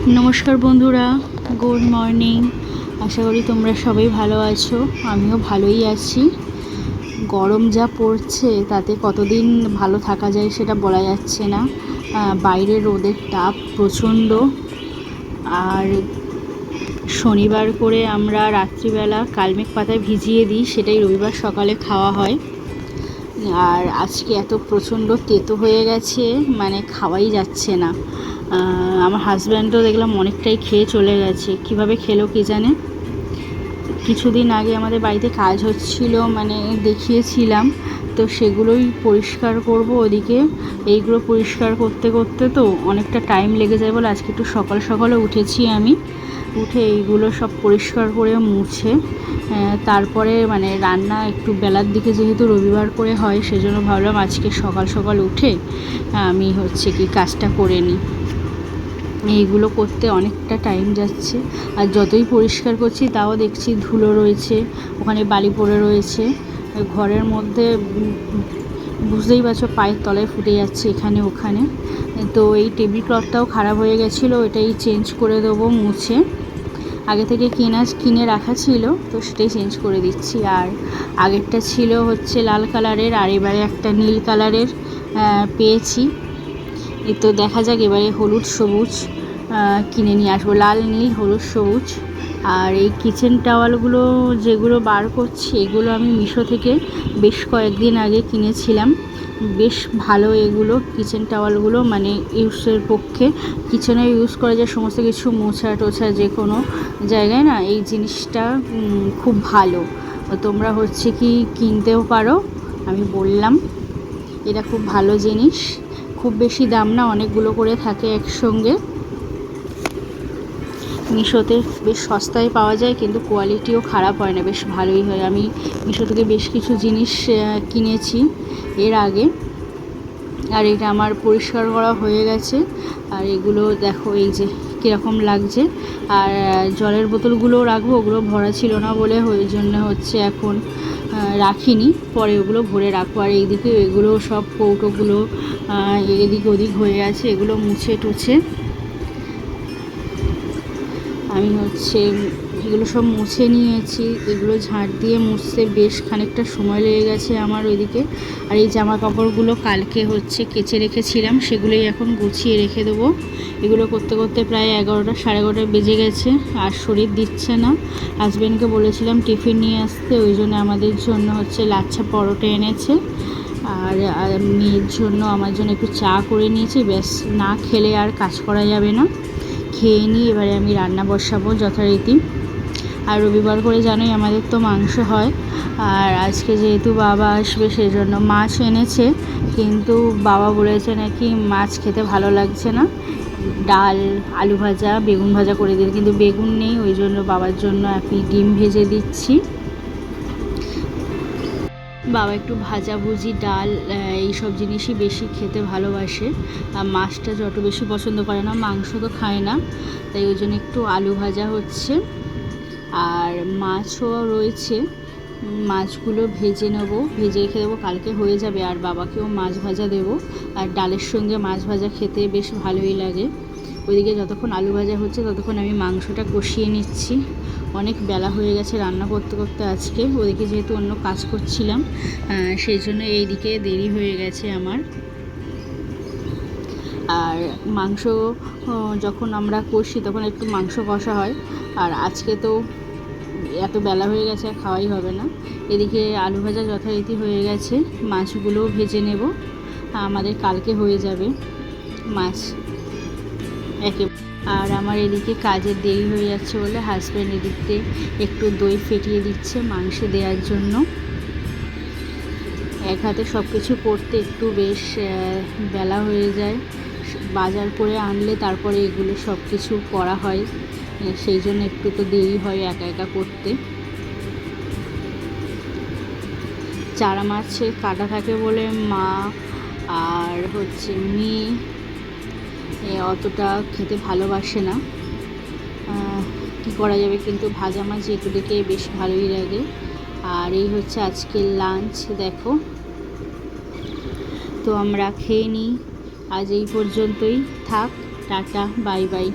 নমস্কার বন্ধুরা, good morning. আশা করি তোমরা সবাই ভালো আছো। আমিও ভালোই আছি। গরম যা পড়ছে তাতে কতদিন ভালো থাকা যায় সেটা বলা যাচ্ছে না। বাইরে রোদের তাপ প্রচণ্ড। আর শনিবার করে আমরা রাত্রিবেলা কালমেঘ পাতায় ভিজিয়ে দিই, সেটাই রবিবার সকালে খাওয়া হয়। আর আজকে এত প্রচণ্ড তেতো হয়ে গেছে, মানে খাওয়াই যাচ্ছে না। আমার হাজব্যান্ডও দেখলাম অনেকটাই খেয়ে চলে গেছে। কিভাবে খেলো কে জানে। কিছুদিন আগে আমাদের বাড়িতে কাজ হচ্ছিল, মানে দেখিয়েছিলাম, তো সেগুলোই পরিষ্কার করব ওদিকে। এইগুলো পরিষ্কার করতে করতে তো অনেকটা টাইম লেগে যায় বলে আজকে একটু সকাল সকালে উঠেছি। আমি উঠে এইগুলো সব পরিষ্কার করে মুছে তারপরে মানে রান্না একটু বেলার দিকে, যেহেতু রবিবার করে হয়, সেজন্য ভাবলাম আজকে সকাল সকাল উঠে আমি কাজটা করে নিই। এইগুলো করতে অনেকটা টাইম যাচ্ছে। আর যতই পরিষ্কার করছি তাও দেখছি ধুলো রয়েছে, ওখানে বালি পড়ে রয়েছে। ঘরের মধ্যে বুঝতেই পারছো পায়ের তলায় ফুটে যাচ্ছে এখানে ওখানে। তো এই টেবিল ক্লথটাও খারাপ হয়ে গেছিলো, এটাই চেঞ্জ করে দেবো মুছে। আগে থেকে কিনে রাখা ছিল, তো সেটাই চেঞ্জ করে দিচ্ছি। আর আগেরটা ছিল লাল কালারের, আর এবারে একটা নীল কালারের পেয়েছি। তো দেখা যাক এবারে হলুদ সবুজ কিনে নিয়ে আসবো, লাল নীল হলুদ সবুজ। আর এই কিচেন টাওয়ালগুলো যেগুলো বার করছি, এগুলো আমি মিশো থেকে বেশ কয়েকদিন আগে কিনেছিলাম। বেশ ভালো এগুলো কিচেন টাওয়ালগুলো, মানে ইউজের পক্ষে। কিচেনে ইউজ করা যায় সমস্ত কিছু, মোছা টোছা যে কোনো জায়গায় না, এই জিনিসটা খুব ভালো। তোমরা কিনতেও পারো, আমি বললাম। এটা খুব ভালো জিনিস, খুব বেশি দাম না, অনেকগুলো করে থাকে একসঙ্গে। মিশোতে বেশ সস্তায় পাওয়া যায়, কিন্তু কোয়ালিটিও খারাপ হয় না, বেশ ভালোই হয়। আমি মিশো থেকে বেশ কিছু জিনিস কিনেছি এর আগে। আর এটা আমার পরিষ্কার করা হয়ে গেছে। আর এগুলো দেখো এই যে কীরকম লাগছে। আর জলের বোতলগুলোও রাখবো, ওগুলো ভরা ছিল না বলে ওই জন্য এখন রাখিনি, পরে ওগুলো ভরে রাখবো। আর এইদিকে এগুলো সব কৌটোগুলো এদিক ওদিক হয়ে আছে, এগুলো মুছে টুছে আমি এগুলো সব মুছে নিয়েছি। এগুলো ঝাঁট দিয়ে মুছতে বেশ খানিকটা সময় লেগে গেছে আমার ওইদিকে। আর এই জামা কাপড়গুলো কালকে কেচে রেখেছিলাম, সেগুলোই এখন গুছিয়ে রেখে দেবো। এগুলো করতে করতে প্রায় 11টা 11:30 বেজে গেছে। আর শরীর দিচ্ছে না। হাজব্যান্ডকে বলেছিলাম টিফিন নিয়ে আসতে, ওই জন্য আমাদের জন্য লাচ্ছা পরোটা এনেছে। আর মেয়ের জন্য আমার জন্য একটু চা করে নিয়েছি। ব্যাস, না খেলে আর কাজ করা যাবে না। খেয়ে নিই, এবারে আমি রান্না বসাবো যথারীতি। আর রবিবার করে জানোই আমাদের তো মাংস হয়। আর আজকে যেহেতু বাবা আসবে, সেই জন্য মাছ এনেছে, কিন্তু বাবা বলেছে নাকি মাছ খেতে ভালো লাগছে না, ডাল আলু ভাজা বেগুন ভাজা করে দিন। কিন্তু বেগুন নেই, ওই জন্য বাবার জন্য আমি ডিম ভেজে দিচ্ছি। বাবা একটু ভাজাভুজি ডাল এইসব জিনিসই বেশি খেতে ভালোবাসে। আর মাছটা যত বেশি পছন্দ করে না, মাংস তো খায় না, তাই ওই জন্য একটু আলু ভাজা হচ্ছে। আর মাছও রয়েছে, মাছগুলো ভেজে নেবো, ভেজে রেখে দেবো, কালকে হয়ে যাবে। আর বাবাকেও মাছ ভাজা দেবো। আর ডালের সঙ্গে মাছ ভাজা খেতে বেশ ভালোই লাগে। ওইদিকে যতক্ষণ আলু ভাজা হচ্ছে ততক্ষণ আমি মাংসটা কষিয়ে নিচ্ছি। অনেক বেলা হয়ে গেছে রান্না করতে করতে আজকে। ওদিকে যেহেতু অন্য কাজ করছিলাম, সেই জন্য এইদিকে দেরি হয়ে গেছে আমার। আর মাংস যখন আমরা কষি তখন একটু মাংস কষা হয়। আর আজকে তো এত বেলা হয়ে গেছে, আর খাওয়াই হবে না। এদিকে আলু ভাজা যথারীতি হয়ে গেছে, মাছগুলোও ভেজে নেব, আমাদের কালকে হয়ে যাবে মাছ একে। আর আমার এদিকে কাজের দেরি হয়ে যাচ্ছে বলে হাজব্যান্ড এদিকে একটু দই ফেটিয়ে দিচ্ছে মাংসে দেওয়ার জন্য। এক হাতে সব কিছু করতে একটু বেশ বেলা হয়ে যায়। বাজার করে আনলে তারপরে এগুলো সব কিছু করা হয়, সেই জন্য একটু তো দেরি হয় একা একা করতে। চারা মাছ কাটা থাকে বলে মা আর মেয়ে অতটা খেতে ভালোবাসে না, কী করা যাবে। কিন্তু ভাজা মাছ এগুলোকে বেশ ভালোই লাগে। আর এই আজকের লাঞ্চ, দেখো। তো আমরা খেয়ে নিই, আজ এই পর্যন্তই থাক, টাটা বাই বাই।